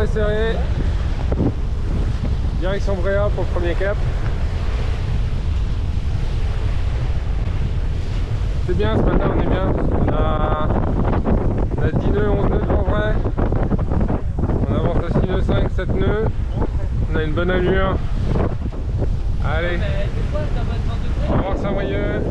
est serré. Direction Bréa pour le premier cap. C'est bien ce matin, on est bien. On a 10 nœuds, 11 nœuds devant vrai. On avance à 6 nœuds 5, 7 nœuds. On a une bonne allure. Allez, on va voir Saint-Brieuc.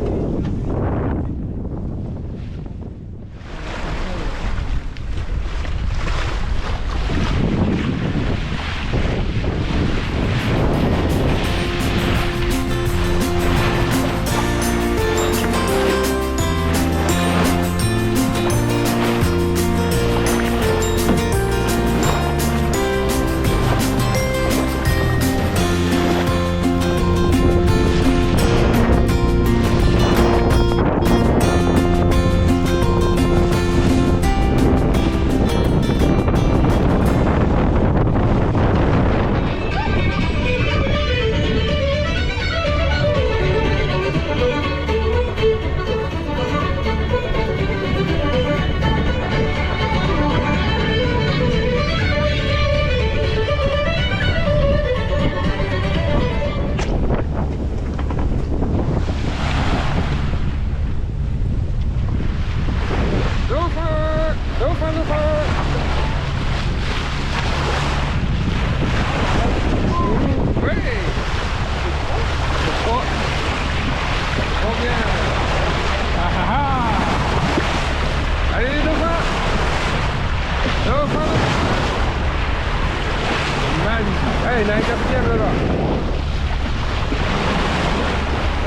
Hey, il y a un quatrième là-bas.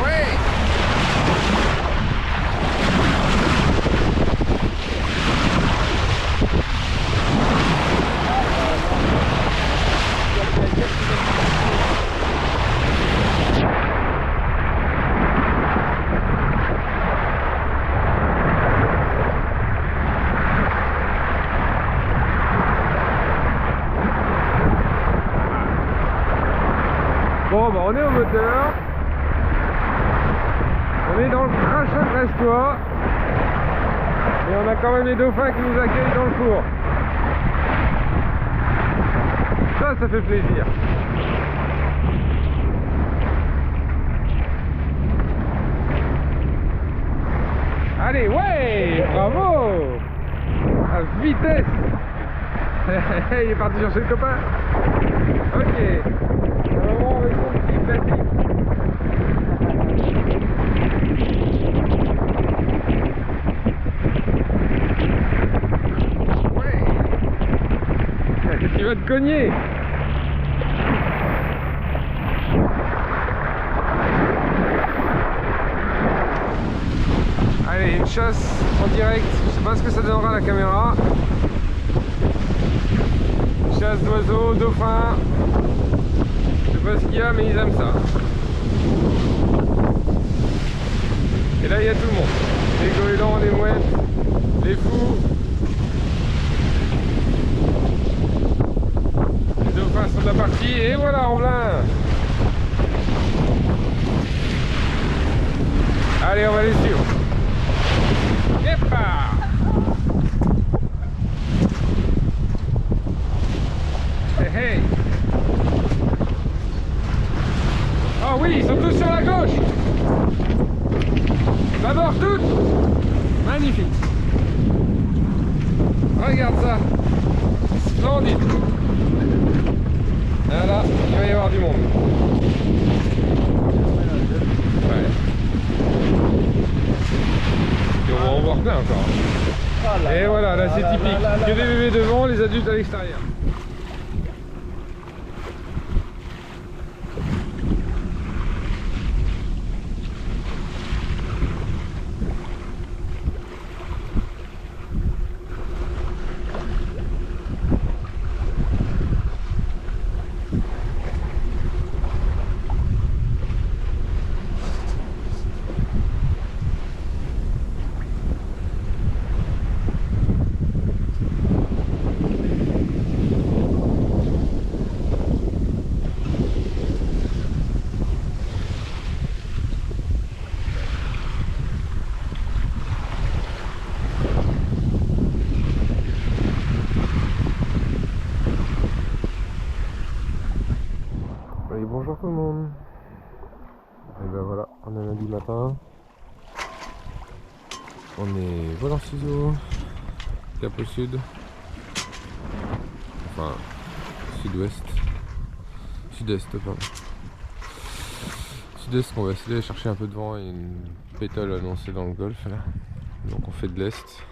Ouais. Bon bah on est au moteur. On est dans le crachat brestois. Et on a quand même les dauphins qui nous accueillent dans le four. Ça fait plaisir. Allez, ouais, bravo. À vitesse. Il est parti chercher le copain. Ok. Vraiment avec son petit classique. Ouais. Tu vas te cogner. Allez, une chasse en direct. Je sais pas ce que ça donnera à la caméra. Chasse d'oiseaux, dauphins. Je sais pas ce qu'il y a, mais ils aiment ça. Et là, il y a tout le monde. Les goélands, les mouettes, les fous. Les dauphins sont de la partie. Et voilà, en plein. Allez, on va les suivre. Yepa! Hey, hey. Ah oui, ils sont tous sur la gauche. D'abord toutes. Magnifique. Regarde ça. Splendide. Voilà, il va y avoir du monde. Ouais. Et on va en voir plein encore. Et voilà, là c'est typique. Que des bébés devant, les adultes à l'extérieur. Bonjour tout le monde. Et ben voilà, on est lundi matin. On est vol en ciseaux, cap au sud. Enfin, sud-ouest. Sud-est, pardon. Sud-est, on va essayer d'aller chercher un peu de vent et une pétole annoncée dans le golfe là. Donc on fait de l'est.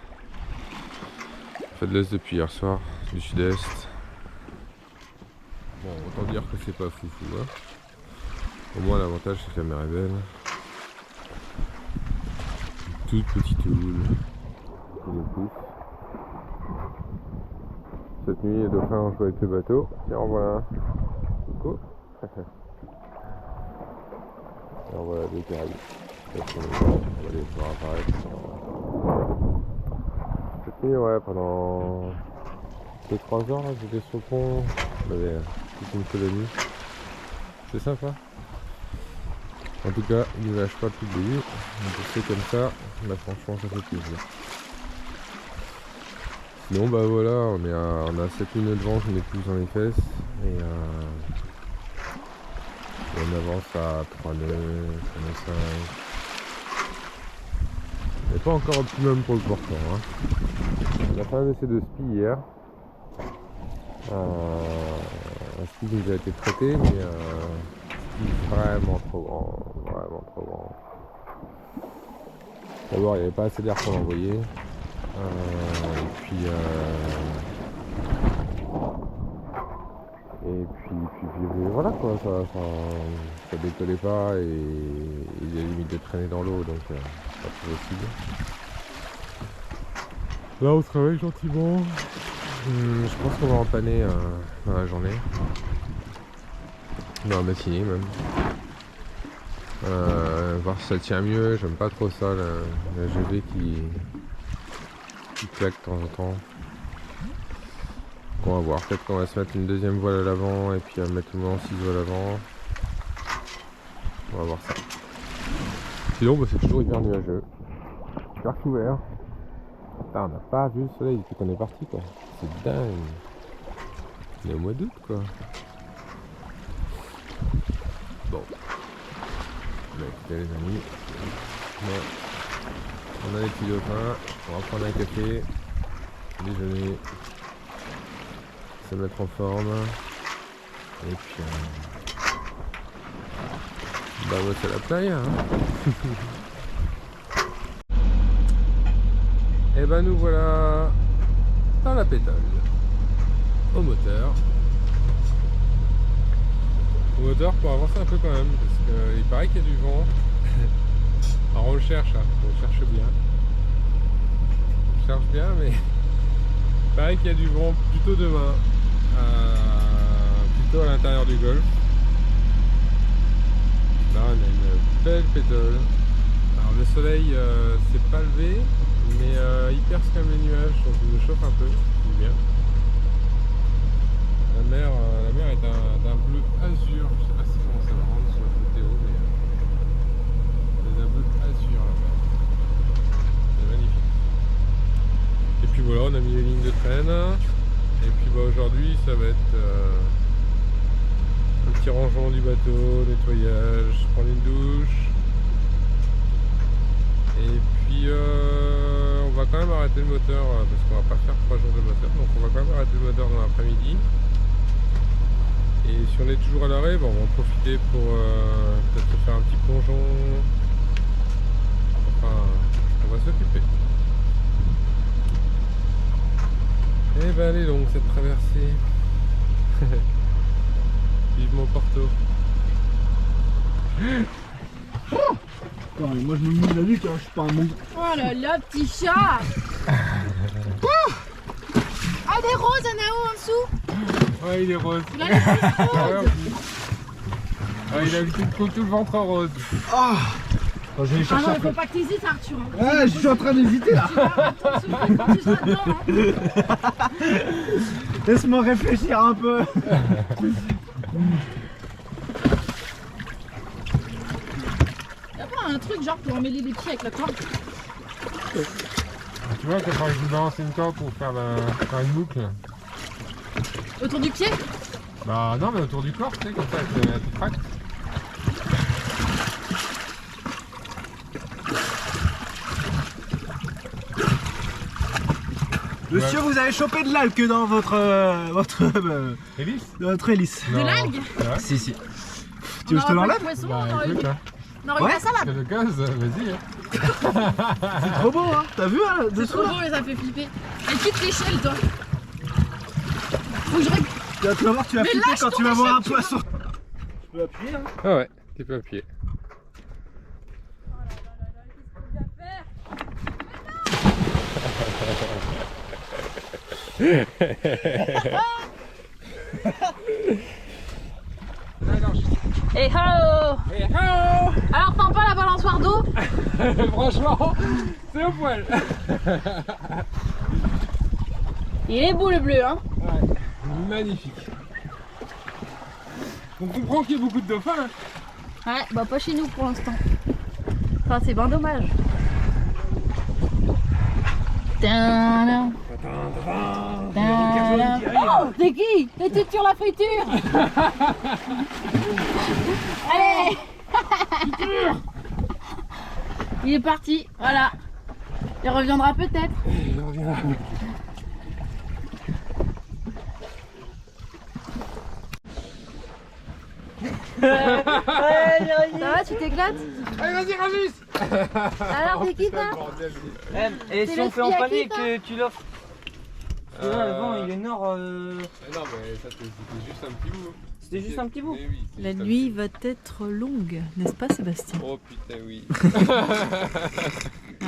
On fait de l'est depuis hier soir, du sud-est. Bon, autant dire que c'est pas foufou, hein. Au moins l'avantage c'est que la mer est belle. Une toute petite houle. Cette nuit les dauphins ont joué avec le bateau. Et en voilà. Coucou. Et en voilà des Caraïbes. On va les voir apparaître. Cette nuit, ouais, pendant 2-3 heures, là, j'étais sur le pont. On avait toute une colonie. C'est sympa. En tout cas, il ne lâche pas depuis le début. Donc c'est comme ça, là franchement ça fait plaisir. Sinon bah voilà, on a 7 minutes de vent, je mets plus dans les fesses. Et on avance à 3 nœuds, 3 nœuds 5. Mais pas encore optimum pour le portant. Hein. On a fait un essai de spi hier. Un spi qui nous a été traité, mais vraiment trop grand, vraiment trop grand. D'abord il n'y avait pas assez d'air pour l'envoyer. Et puis voilà quoi, ça décollait pas et il y a limite de traîner dans l'eau, donc c'est pas trop possible. Là on se réveille gentiment. Je pense qu'on va empanner dans la journée. Dans la matinée même. Voir si ça tient mieux, j'aime pas trop ça, la GV qui claque de temps en temps. On va voir, peut-être qu'on va se mettre une deuxième voile à l'avant et puis mettre tout le monde en ciseaux à l'avant. On va voir ça. Sinon bah, c'est toujours hyper nuageux. Hyper couvert. Putain, on n'a pas vu le soleil depuis qu'on est parti quoi. C'est dingue. On est au mois d'août quoi. Bon. Bah écoutez les amis. Ouais. On a les petits dauphins. On va prendre un café. Déjeuner. Se mettre en forme. Et puis bah ouais, c'est la playa hein. Et ben nous voilà dans la pétole. Au moteur. Au moteur pour avancer un peu quand même, parce qu'il paraît qu'il y a du vent. Alors on le cherche, hein. On le cherche bien. On le cherche bien, mais il paraît qu'il y a du vent plutôt demain, plutôt à l'intérieur du golfe. Là on a une belle pétole. Alors le soleil s'est pas levé, mais il perce quand même les nuages, donc il nous chauffe un peu, c'est bien. La mer est d'un bleu azur, je sais pas si comment ça va rendre sur la photo, mais c'est d'un bleu azur la mer. C'est magnifique. Et puis voilà, on a mis les lignes de traîne. Et puis bah, aujourd'hui ça va être un petit rangement du bateau, nettoyage, prendre une douche. Et puis on va quand même arrêter le moteur parce qu'on va pas faire 3 jours de moteur, donc on va quand même arrêter le moteur dans l'après-midi. Et si on est toujours à l'arrêt, bon, on va en profiter pour peut-être faire un petit plongeon. Enfin, on va s'occuper. Et ben allez donc cette traversée. Vivement Porto. Non, mais moi je me mouille la nuque, hein, je suis pas un monstre. Oh là là, petit chat. Ah, des roses, un en dessous. Ouais, il est rose. Il a les petites roses. Il a tout le ventre rose. Ah, oh, je vais les Ah chercher non, il après. faut pas que t'hésites, Arthur. Ouais, je suis en train d'hésiter là. Tu vas attends, quand tu seras dedans. Hein. Laisse-moi réfléchir un peu. Y'a pas un truc genre pour emmêler les pieds avec la corde? Tu vois, quand je balance une corde pour faire une boucle. Autour du pied? Bah non, mais autour du corps, tu sais, comme ça, tu tractes. vous avez chopé de l'algue dans votre Hélice? dans votre hélice. De l'algue? Si, si. Tu veux que je te On aurait pas l'enlève? le poisson, Bah on aurait eu écoute, hein. on aurait eu la salade. C'est le gaz, vas-y. Hein. C'est trop beau, hein. T'as vu, hein, C'est dessous trop là? beau et ça fait flipper. Et quitte l'échelle, toi. Faut que je règle. Tu vas voir, tu vas Mais flipper lâche quand ton tu vas voir un échelle, tu poisson. Je peux appuyer, hein? Ah ouais, tu peux appuyer. Et ho! Alors, prends pas la balançoire d'eau? Franchement, c'est au poil. Il est beau le bleu, hein? Ouais, magnifique. On comprend qu'il y a beaucoup de dauphins. Ouais, bah pas chez nous pour l'instant. Enfin, c'est bien dommage. Tadam. Tadam. Oh, c'est qui? C'est tout sur la friture. Allez. Il est parti, voilà. Il reviendra peut-être. Il reviendra. Ça va, tu t'éclates? Allez, vas-y, Régis. Alors, c'est qui ça? Et C'est si le on fait en ski à panier qui, ça que tu l'offres? Parce que là, le vent il est nord. Non, mais ça c'était juste un petit bout. C'était juste un petit bout. Mais oui, c'est La juste un nuit petit va être longue, n'est-ce pas Sébastien? bout. Oh putain, oui.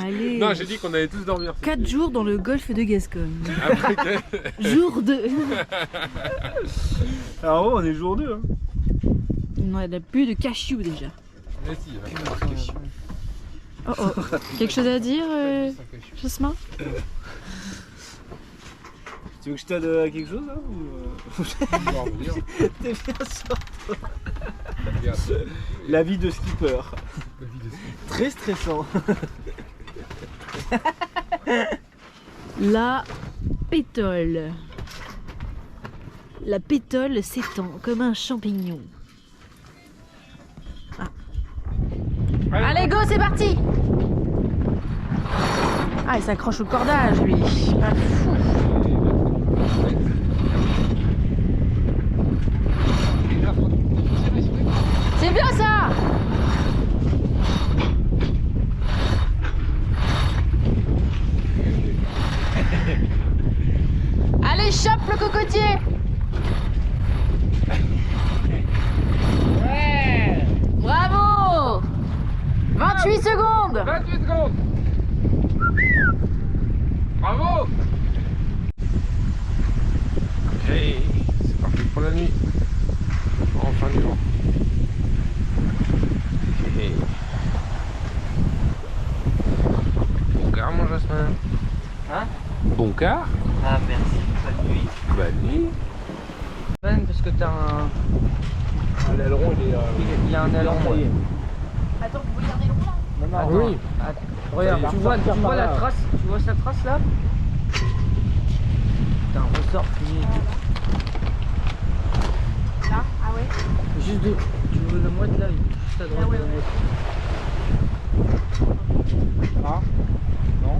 Allez, Non, j'ai dit qu'on allait tous dormir. 4 jours dans le golfe de Gascogne. Après, Jour 2. Alors, oh, on est jour 2, hein. On a plus de cachou déjà. mais si, il va falloir que je- Oh oh. Quelque chose à dire, Jasmin? Tu veux que je t'aide à quelque chose, là ou... On va revenir. T'es bien sûr. Regarde. La vie de skipper. La vie de ski. Très stressant. La pétole. La pétole s'étend comme un champignon. Allez, go, c'est parti! Ah, il s'accroche au cordage, lui. Pas fou. C'est bien ça! Allez, chope le cocotier! Bravo! 28 secondes! 28 secondes. Bravo. Hey, c'est parti pour la nuit. Enfin du vent. Hey. Bon quart mon Jasmin. Hein? Bon quart. Ah merci, bonne nuit. Bonne nuit. Ben, parce que t'as un. L'aileron, Il y a un aileron. Ouais. Attends, vous regardez le là? Non, non, Attends, Oui. attends, regarde, tu vois la trace, tu vois sa trace là? Putain, ressort fini. Là? Ah ouais? Juste de. Tu veux le moite là? Juste à droite. Ah ouais, de la ouais. moite. Ah non.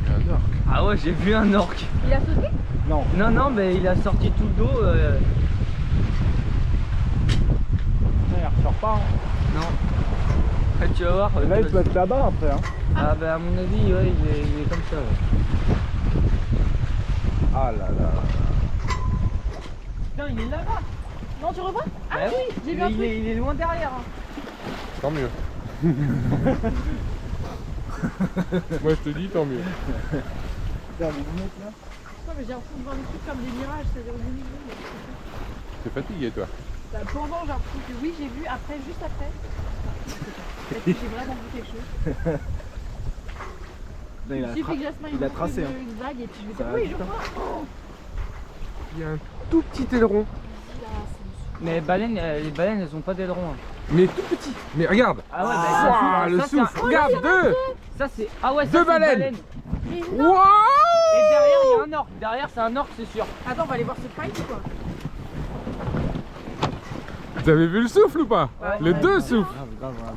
C'est un orque. Ah ouais, j'ai vu un orque. Il a sauté? Non. Non, non, mais il a sorti tout le dos. Il ressort pas, hein. Non. Ah, tu vas voir. Là, il peut être là-bas après, hein. Ah bah à mon avis, ouais, il est comme ça. Ouais. Ah là là. Putain, il est là-bas. Non, tu revois? Ah Bah oui, j'ai vu mais un il est loin derrière. Hein. Tant mieux. Moi je te dis tant mieux. Regarde les lunettes là. Non, mais j'ai l'impression de voir des trucs comme des mirages, c'est-à-dire au milieu. T'es fatigué toi. Bah, pendant, j'ai l'impression que oui, j'ai vu, après, juste après. Est-ce que j'ai vraiment vu quelque chose? Là, il a Il suffit que Jasmin il a tracé, hein. une vague et puis je vais Ça dire va oui, vite, je hein. crois. Oh, Il y a un tout petit aileron. là, c'est Mais les baleines, elles ont pas d'aileron. Hein. Mais tout petit. Mais regarde. Ah ouais, Ouah, le ça, c'est souffle. un- Regarde, deux. Ça c'est. Ah ouais, ça Deux c'est une baleines. baleine. Mais non. Waouh. Et derrière, il y a un orque. Derrière, c'est un orque, c'est sûr. Attends, on va aller voir ce fight ou quoi? Vous avez vu le souffle ou pas? Ouais. Les Ouais. deux souffles. Ah, grave, grave.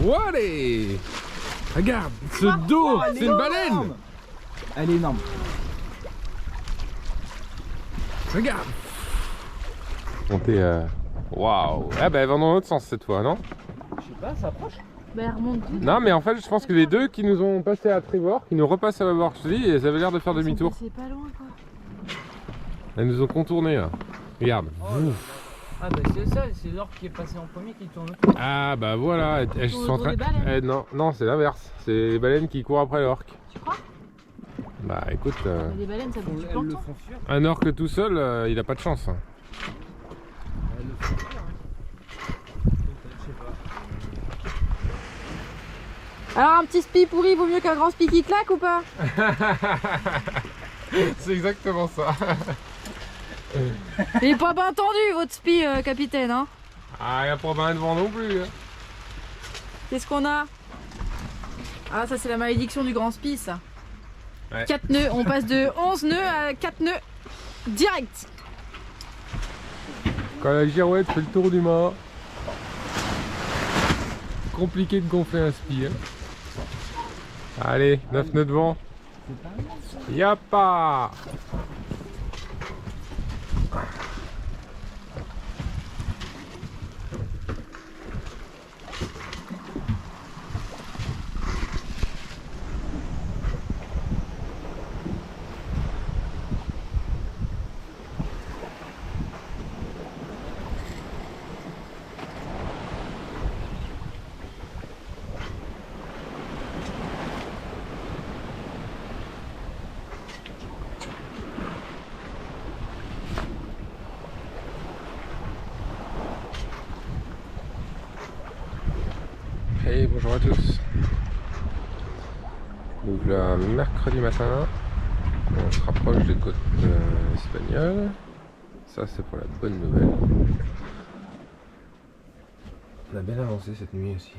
Wallé. Regarde, ce dos, c'est une baleine. Elle est énorme. Regarde. Montez waouh. Ah bah elle va dans l'autre sens cette fois, non? Je sais pas, ça approche. Bah, elle remonte tout. Non mais en fait je pense que les deux qui nous ont passé à tribord, qui nous repassent à bâbord, je te dis, et ça avait l'air de faire demi-tour. C'est pas loin quoi. Elles nous ont contourné là. Regarde. Ah bah c'est ça, c'est l'orque qui est passé en premier qui tourne autour. Ah bah voilà, elles Autour sont en train... des baleines. Non, non c'est l'inverse. C'est les baleines qui courent après l'orque. Tu crois? Bah écoute, Mais les baleines ça bouge du Elles le plancton. font fuir. un orque tout seul, il a pas de chance. Hein. Elles le font fuir. Hein. Je sais pas. Alors un petit spi pourri vaut mieux qu'un grand spi qui claque ou pas? C'est exactement ça. Il est pas bien tendu votre spi capitaine hein. Ah y a pas bien de vent non plus. Hein. Qu'est-ce qu'on a? Ah ça c'est la malédiction du grand spi ça. Ouais. 4 nœuds, on passe de 11 nœuds à 4 nœuds direct. Quand la girouette fait le tour du mât, compliqué de gonfler un spi. Hein. Allez, 9 nœuds de vent. Y'a pas. Hey, bonjour à tous. Donc le mercredi matin, on se rapproche des côtes espagnoles. Ça c'est pour la bonne nouvelle. On a bien avancé cette nuit aussi.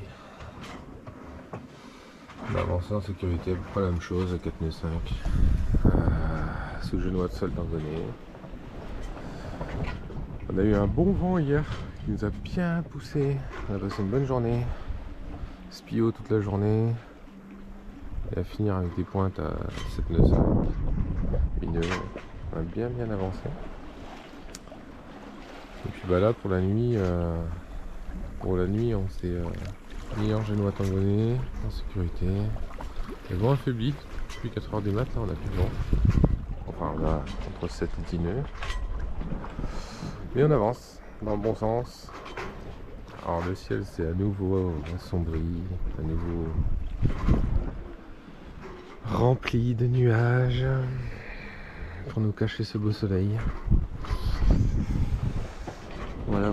On a avancé en sécurité, à peu près la même chose, à 4 nœuds 5. Sous genoux de sol d'Angonais. On a eu un bon vent hier qui nous a bien poussé. On a passé une bonne journée. Spio toute la journée et à finir avec des pointes à 7 nœuds 5, 8 nœuds, on a bien avancé. Et puis bah là pour la nuit on s'est mis en genoux à Tangonais, en sécurité. Le vent affaibli, depuis 4 h du mat là on a plus de vent. Enfin on a entre 7 et 10 nœuds. Mais on avance dans le bon sens. Alors le ciel c'est à nouveau assombri, à nouveau rempli de nuages pour nous cacher ce beau soleil. Voilà.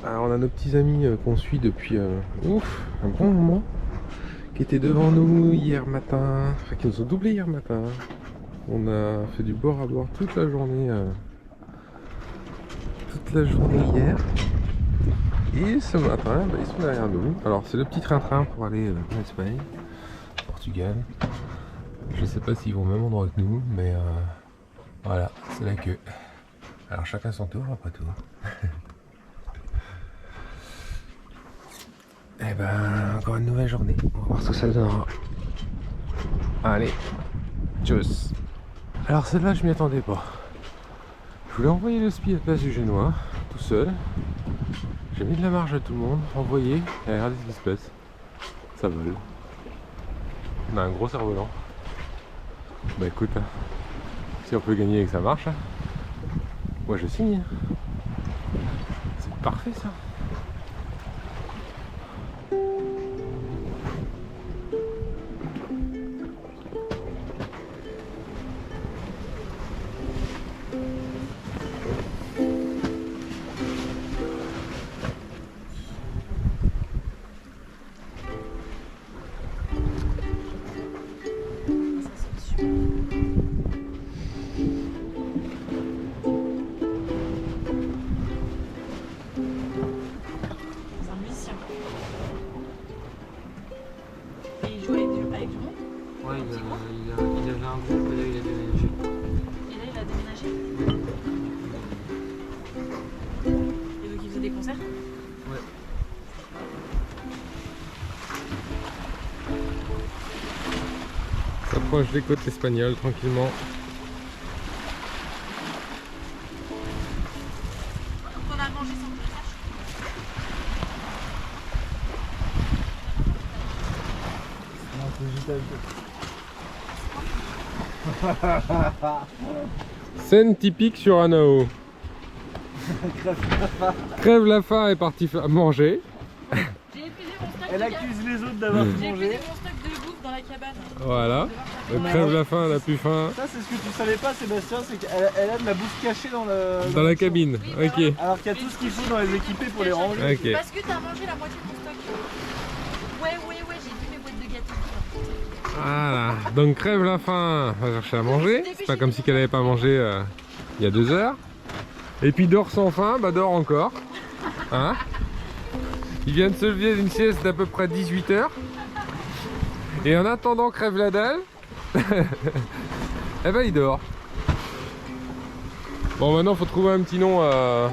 Alors on a nos petits amis qu'on suit depuis un bon moment, qui étaient devant nous hier matin, enfin qui nous ont doublé hier matin. On a fait du bord à bord toute la journée hier. Et ce matin, ils sont derrière nous. Alors c'est le petit train-train pour aller en Espagne, Portugal. Je sais pas s'ils vont au même endroit que nous, mais voilà, c'est la queue. Alors chacun son tour après tout. Et ben encore une nouvelle journée. On va voir ce que ça donnera. Allez, tchuss. Alors celle-là je m'y attendais pas. Je voulais envoyer le spi à la place du Génois, tout seul. J'ai mis de la marge à tout le monde, envoyé, et regardez ce qui se passe. Ça vole. On a un gros cerf-volant. Bah écoute, hein, si on peut gagner et que ça marche, hein, moi je signe. C'est parfait ça. s'approche des côtes espagnoles tranquillement. On a mangé sans le Scène typique sur Anao. Crève la faim est partie manger. J'ai épuisé mon stock Elle de accuse les autres d'avoir J'ai mangé. épuisé mon stock de bouffe dans la cabane. Voilà. Crève la faim, elle a plus faim. Ça, c'est ce que tu savais pas, Sébastien, c'est qu'elle a de la bouffe cachée dans le. Dans la cabine, Oui, ok. Alors qu'il y a tout ce qu'il faut dans les équipés pour les ranger. Ok. Parce que t'as mangé la moitié de ton stock. Ouais, j'ai vu mes boîtes de gâteaux. Voilà. Donc crève la faim, va chercher à manger. C'est pas comme si qu'elle avait pas mangé il y a 2 heures. Et puis dort sans faim, bah dort encore. Hein? Il vient de se lever d'une sieste d'à peu près 18 heures. Et en attendant crève la dalle, eh ben il dort. Bon, maintenant faut trouver un petit nom à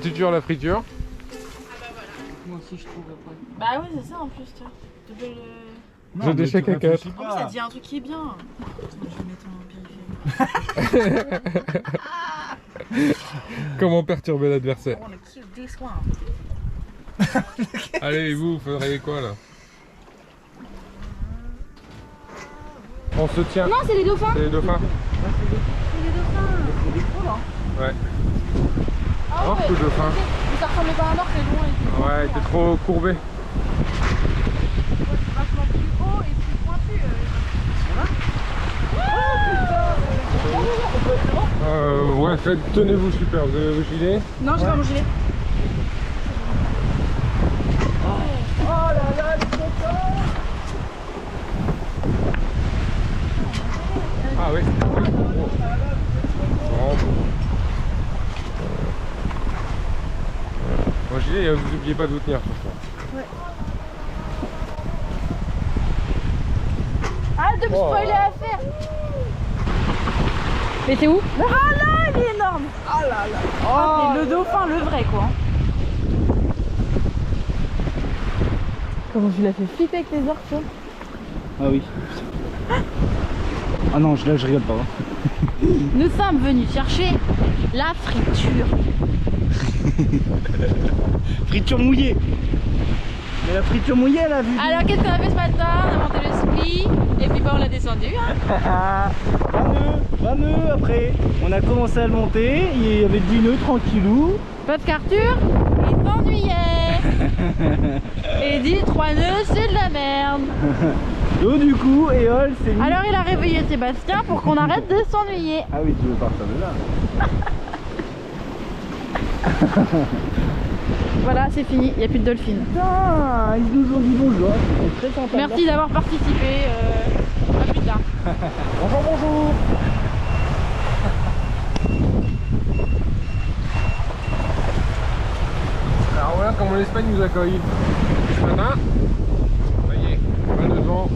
Tuture la friture. Moi aussi, je trouve après. Bah ouais, c'est ça en plus, toi. Je déchèque à 4. En plus, t'as dit un truc qui est bien. Je vais mettre un périphérique. Comment perturber l'adversaire? On a kill des soins. Allez, vous faudriez quoi là? On se tient. Non, c'est les dauphins. C'est les dauphins? C'est les dauphins. Ouais. Ah Oh, ouais, coup de dauphin. mais ça ressemblait pas à un orque, les loin et tout. Ouais, t'es trop courbé. C'est vachement plus haut et plus pointu. Ouais, tenez-vous super, vous avez vos gilets? Non, j'ai pas mon gilet. Ah oui. Mon gilet, vous n'oubliez pas de vous tenir sur ça. Arrête de me spoiler à faire. Mais t'es où? Ah là, il est énorme. Ah là là. Oh, c'est le dauphin, le vrai quoi. Comment tu l'as fait flipper avec les orques, toi? Ah oui. Ah non, là je rigole pas. Hein. Nous sommes venus chercher la friture. Friture mouillée. Mais la friture mouillée, elle a vu. Alors qu'est-ce qu'on a fait ce matin? On a monté le split et puis bah on l'a descendu. Hein. 20 nœuds après. On a commencé à le monter, il y avait 10 nœuds tranquillou. Pas de qu'Arthur, il s'ennuyait. Et il dit 3 nœuds c'est de la merde. Donc du coup, Éole s'est mis... Alors il a réveillé Sébastien pour qu'on arrête de s'ennuyer. Ah oui, tu veux partir de là. Voilà, c'est fini, il n'y a plus de dolphines. Putain, ils nous ont dit bonjour. C'est très sympa. Merci d'avoir participé. À plus tard. Bonjour, bonjour. Alors voilà comment l'Espagne nous accueille ce matin. Ça y est, pas de vent.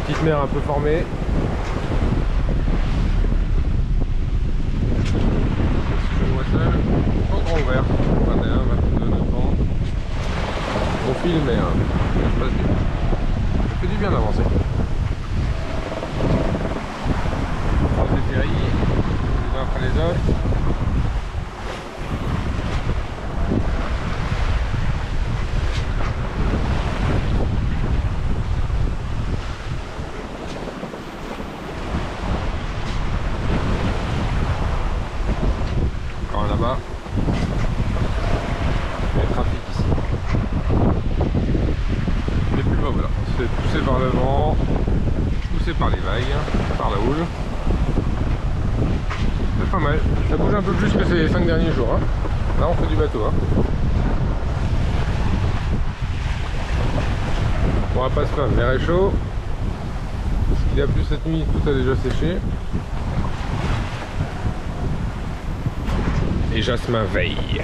Petite mer un peu formée. Si je vois seul, pas grand ouvert. 21, 22 de vent. On file mais ça se passe bien. Ça fait du bien d'avancer. On croise les ferries, les uns après les autres. Encore un là-bas. Il y a le trafic ici. Et puis bah voilà, on se fait pousser par le vent, poussé par les vagues, par la houle. C'est pas mal, ça bouge un peu plus que ces 5 derniers jours. Hein. Là on fait du bateau. Hein. On va pas se plaindre, l'air est chaud. Il a plu cette nuit, tout a déjà séché. Et Jasmin veille.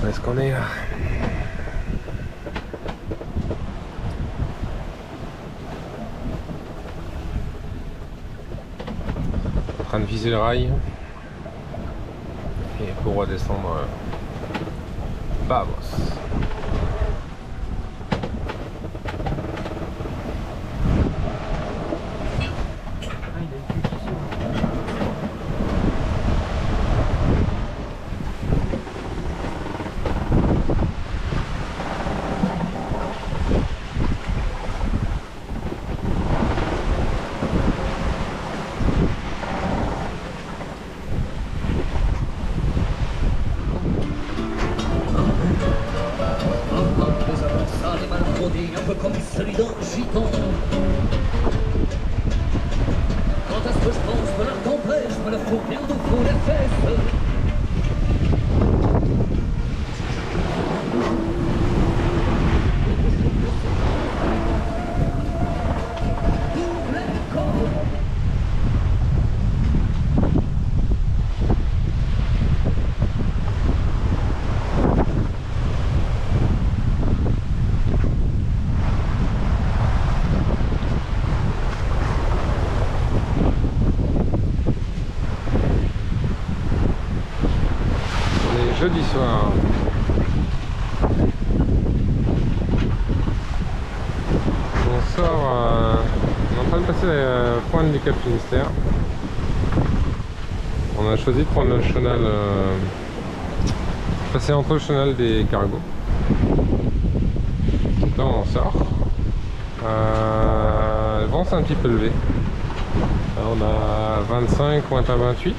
Où est-ce qu'on est là? En train de viser le rail. Et pour redescendre, vamos. Un peu comme celui d'un gitan. Quand est-ce que je pense que l'art t'empêche, me la fourre bien au fond des fesses. Jeudi soir. On sort, on est en train de passer la pointe du Cap Finistère. On a choisi de prendre le chenal, passer entre le chenal des cargos. Donc là on sort. Le vent s'est un petit peu levé. Là, on a 25, pointe à 28.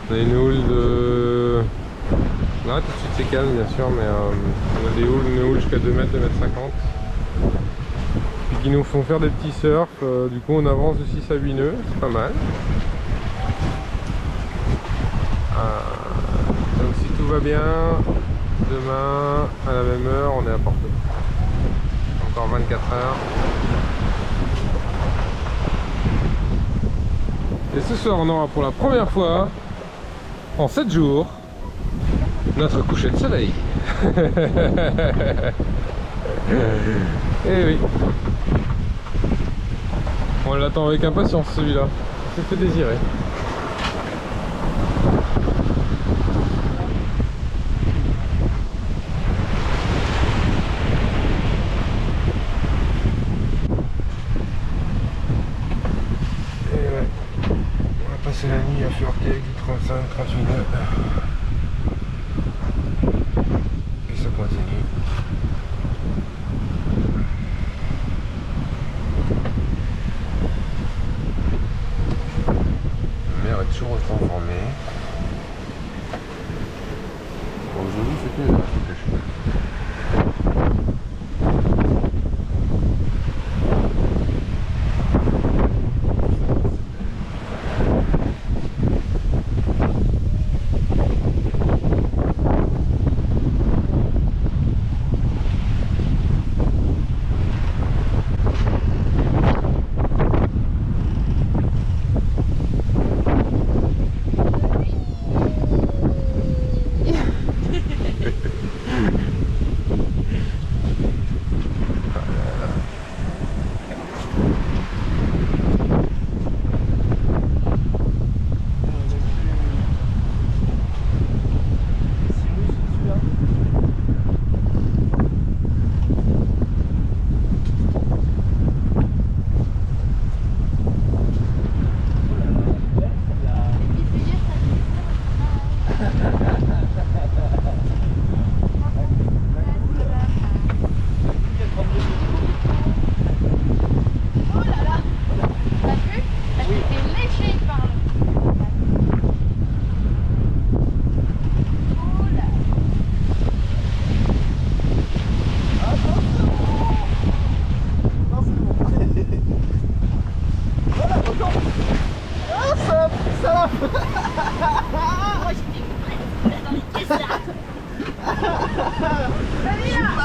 On a une houle de... Là tout de suite c'est calme bien sûr, mais on a des houles, une houle jusqu'à 2 mètres, 2 mètres 50. Puis qui nous font faire des petits surfs, du coup on avance de 6 à 8 nœuds, c'est pas mal. Donc si tout va bien, demain à la même heure on est à Porto. Encore 24 heures. Et ce soir on aura pour la première fois en 7 jours notre coucher de soleil. Et oui, on l'attend avec impatience celui-là, ça fait désirer. Et ouais, on va passer la nuit à Furquet, 35-38 nœuds. Et ça continue. La mer est toujours autant formée. Aujourd'hui c'était là,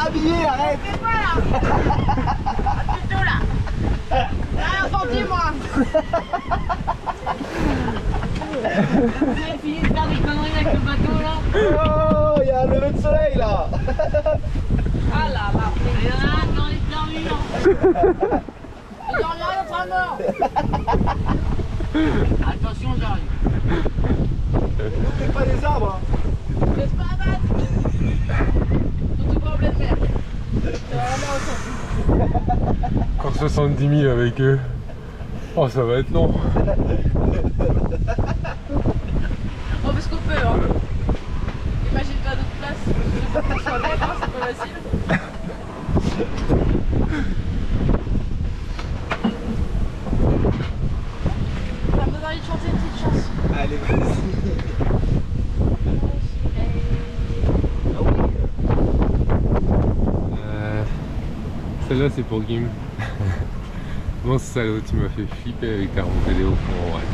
habillé, arrête. Fais pas là. Plutôt là. Là, senti-moi. Vous avez fini de faire des conneries avec le bateau là. Oh, il y a un lever de soleil là. Ah là là. Il y en a un dans les permis là. Et dans là, l'autre à mort. Attention, j'arrive. N'oubliez pas les arbres. Laisse pas abattre. Surtout pas en pleine mer. Encore 70 000 avec eux. Oh, ça va être long. On fait ce qu'on peut, hein. Imagine pas d'autres places. Je sais pas qu'on soit bête, hein, c'est pas facile. Ça me donne envie de chanter une petite chanson. Allez, vas-y. Celle-là, c'est pour Gim. Mon salaud, tu m'as fait flipper avec ta remontée au fond. Ouais.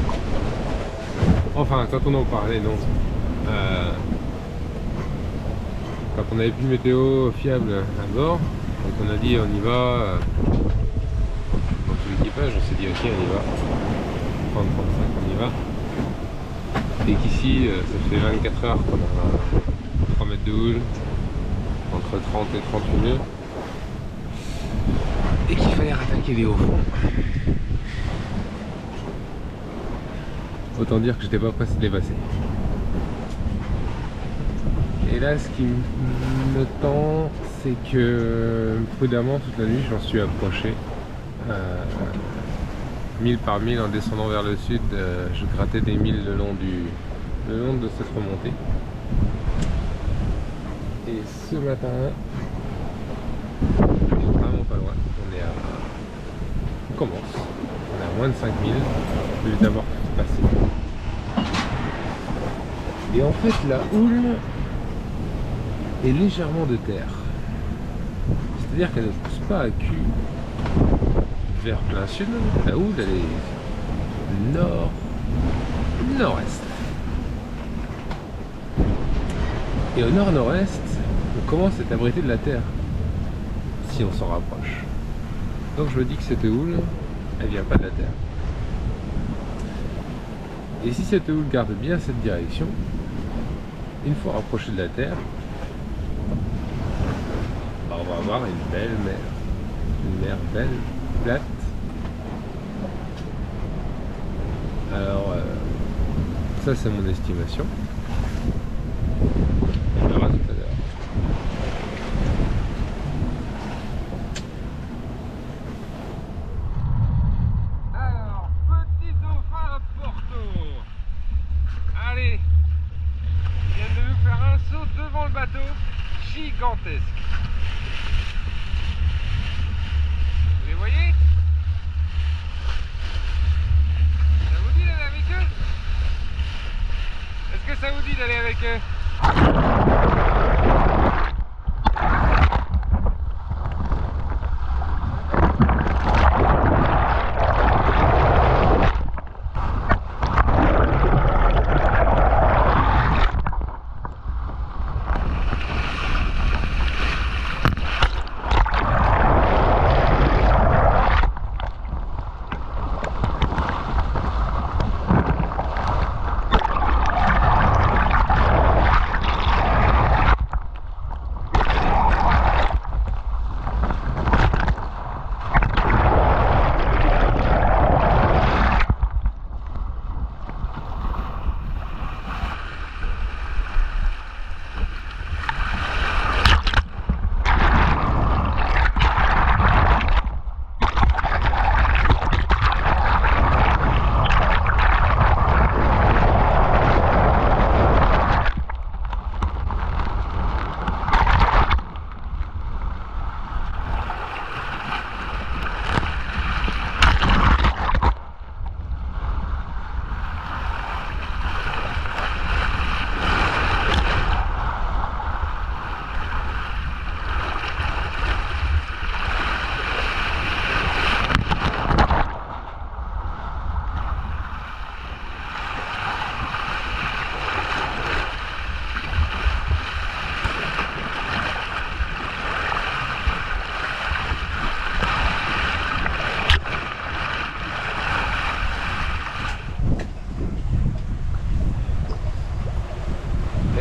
Enfin, quand on en parlait, non. Quand on avait plus de météo fiable à bord, donc on a dit on y va. Dans tout l'équipage, on s'est dit ok, on y va. 30-35, on y va. Et qu'ici, ça fait 24 heures qu'on a 3 mètres de houle, entre 30 et 38 nœuds. Et qu'il fallait rattaquer les hauts fonds. Autant dire que j'étais pas pressé de les passer. Et là, ce qui me tend, c'est que prudemment, toute la nuit, j'en suis approché. Mille par mille, en descendant vers le sud, je grattais des milles le long de cette remontée. Et ce matin, on est vraiment pas loin. On commence. On est à moins de 5000 de les avoir passés. Et en fait, la houle est légèrement de terre. C'est-à-dire qu'elle ne pousse pas à cul vers plein sud. La houle, elle est nord-nord-est. Et au nord-nord-est, on commence à être abrité de la terre. Si on s'en rapproche. Donc je me dis que cette houle, elle vient pas de la terre. Et si cette houle garde bien cette direction, une fois rapproché de la terre, bah, on va avoir une belle mer. Une mer belle, plate. Alors, ça c'est mon estimation. On verra tout à l'heure. Gigantesque. Vous les voyez? Ça vous dit d'aller avec eux? Est-ce que ça vous dit d'aller avec eux?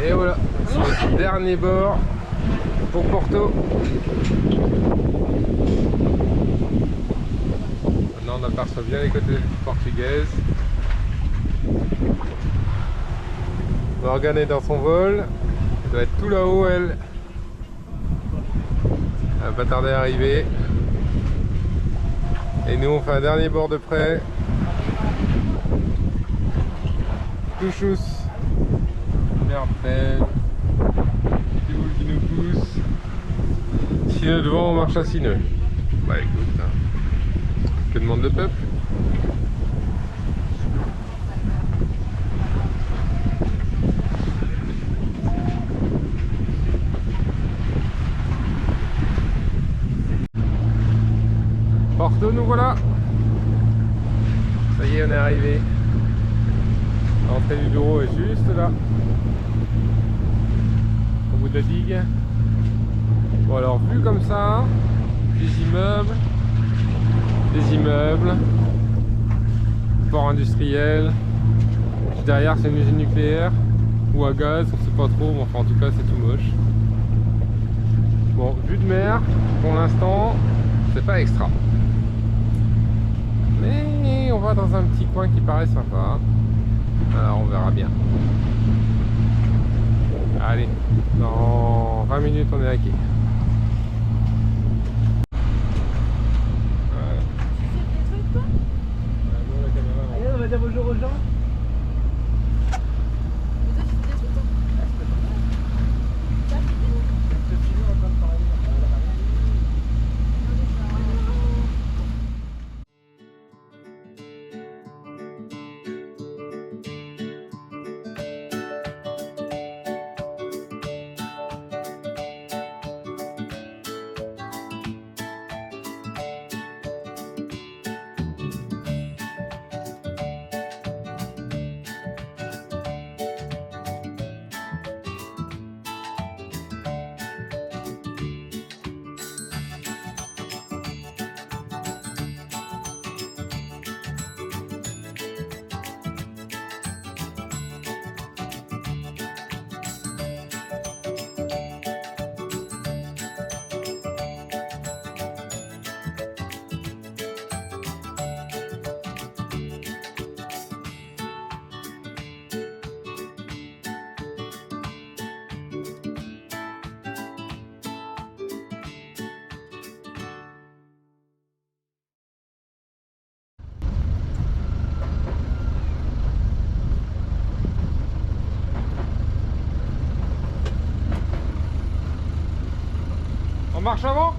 Et voilà, c'est le dernier bord pour Porto. Maintenant on aperçoit bien les côtes portugaises. Morgane est dans son vol. Elle doit être tout là-haut, elle. Elle va pas tarder à arriver. Et nous, on fait un dernier bord de près. Tout chousse. Merde, belle. Petit boule qui nous pousse. Sineux devant, on marche à Sineux. Bah écoute, hein. Que demande le peuple? Porto, nous voilà. Ça y est, on est arrivé. L'entrée du bureau est juste là, au bout de la digue. Bon alors, vu comme ça, des immeubles, port industriel. Puis derrière, c'est une usine nucléaire ou à gaz, on sait pas trop. Mais enfin, en tout cas, c'est tout moche. Bon, vue de mer, pour l'instant, c'est pas extra. Mais on va dans un petit coin qui paraît sympa. Alors on verra bien. Allez, dans 20 minutes on est à quai. Voilà. Allez, on va dire bonjour aux gens. On marche avant?